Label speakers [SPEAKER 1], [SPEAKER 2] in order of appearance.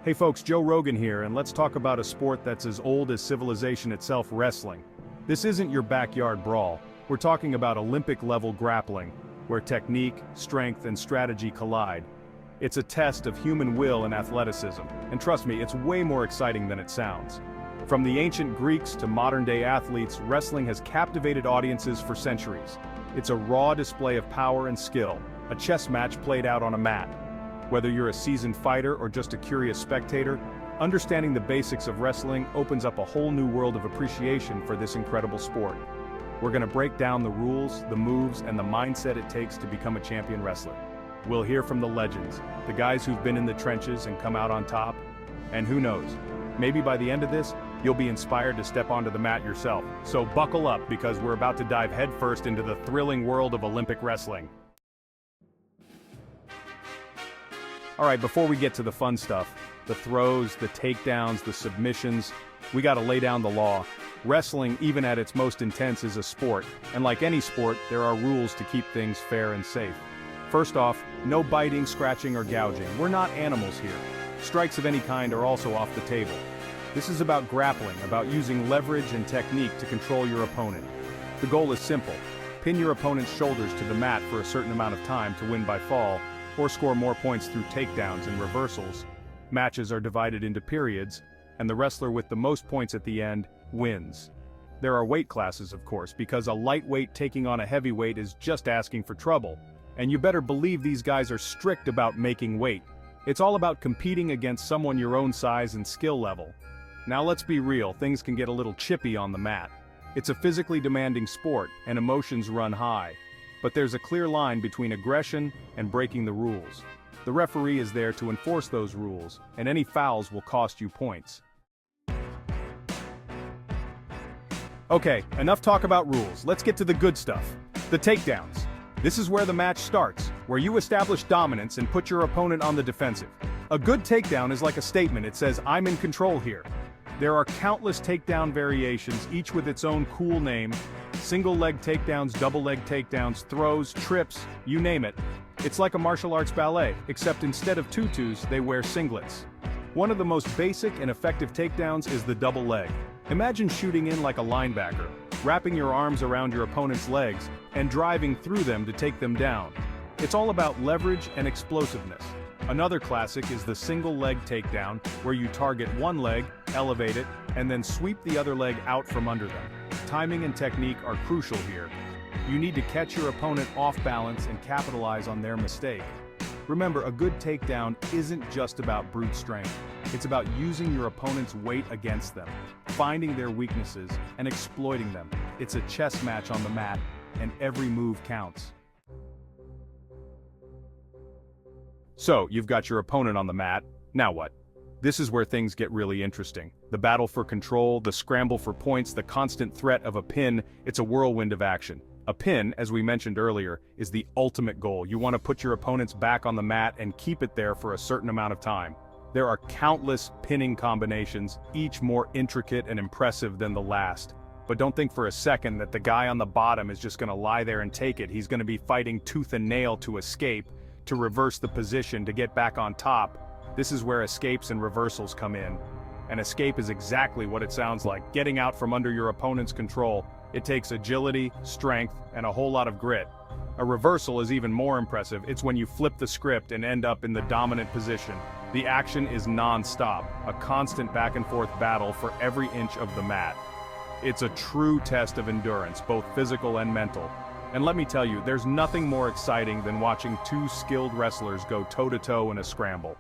[SPEAKER 1] Hey folks, Joe Rogan here, and let's talk about a sport that's as old as civilization itself, wrestling. This isn't your backyard brawl. We're talking about Olympic-level grappling, where technique, strength, and strategy collide. It's a test of human will and athleticism, and trust me, it's way more exciting than it sounds. From the ancient Greeks to modern-day athletes, wrestling has captivated audiences for centuries. It's a raw display of power and skill, a chess match played out on a mat. Whether you're a seasoned fighter or just a curious spectator, understanding the basics of wrestling opens up a whole new world of appreciation for this incredible sport. We're going to break down the rules, the moves, and the mindset it takes to become a champion wrestler. We'll hear from the legends, the guys who've been in the trenches and come out on top. And who knows, maybe by the end of this, you'll be inspired to step onto the mat yourself. So buckle up, because we're about to dive headfirst into the thrilling world of Olympic wrestling. Alright, before we get to the fun stuff, the throws, the takedowns, the submissions, we gotta lay down the law. Wrestling, even at its most intense, is a sport, and like any sport, there are rules to keep things fair and safe. First off, no biting, scratching, or gouging. We're not animals here. Strikes of any kind are also off the table. This is about grappling, about using leverage and technique to control your opponent. The goal is simple: pin your opponent's shoulders to the mat for a certain amount of time to win by fall, or score more points through takedowns and reversals. Matches are divided into periods, and the wrestler with the most points at the end wins. There are weight classes, of course, because a lightweight taking on a heavyweight is just asking for trouble. And you better believe these guys are strict about making weight. It's all about competing against someone your own size and skill level. Now let's be real, things can get a little chippy on the mat. It's a physically demanding sport, and emotions run high. But there's a clear line between aggression and breaking the rules. The referee is there to enforce those rules, and any fouls will cost you points. Okay, enough talk about rules, let's get to the good stuff. The takedowns. This is where the match starts, where you establish dominance and put your opponent on the defensive. A good takedown is like a statement. It says, "I'm in control here." There are countless takedown variations, each with its own cool name. Single leg takedowns, double leg takedowns, throws, trips, you name it. It's like a martial arts ballet, except instead of tutus, they wear singlets. One of the most basic and effective takedowns is the double leg. Imagine shooting in like a linebacker, wrapping your arms around your opponent's legs, and driving through them to take them down. It's all about leverage and explosiveness. Another classic is the single leg takedown, where you target one leg, elevate it, and then sweep the other leg out from under them. Timing and technique are crucial here. You need to catch your opponent off balance and capitalize on their mistake. Remember, a good takedown isn't just about brute strength. It's about using your opponent's weight against them, finding their weaknesses, and exploiting them. It's a chess match on the mat, and every move counts. So, you've got your opponent on the mat, now what? This is where things get really interesting. The battle for control, the scramble for points, the constant threat of a pin, it's a whirlwind of action. A pin, as we mentioned earlier, is the ultimate goal. You want to put your opponent's back on the mat and keep it there for a certain amount of time. There are countless pinning combinations, each more intricate and impressive than the last. But don't think for a second that the guy on the bottom is just going to lie there and take it. He's going to be fighting tooth and nail to escape, to reverse the position, to get back on top. This is where escapes and reversals come in. An escape is exactly what it sounds like, getting out from under your opponent's control. It takes agility, strength, and a whole lot of grit. A reversal is even more impressive. It's when you flip the script and end up in the dominant position. The action is non-stop, a constant back and forth battle for every inch of the mat. It's a true test of endurance, both physical and mental. And let me tell you, there's nothing more exciting than watching two skilled wrestlers go toe-to-toe in a scramble.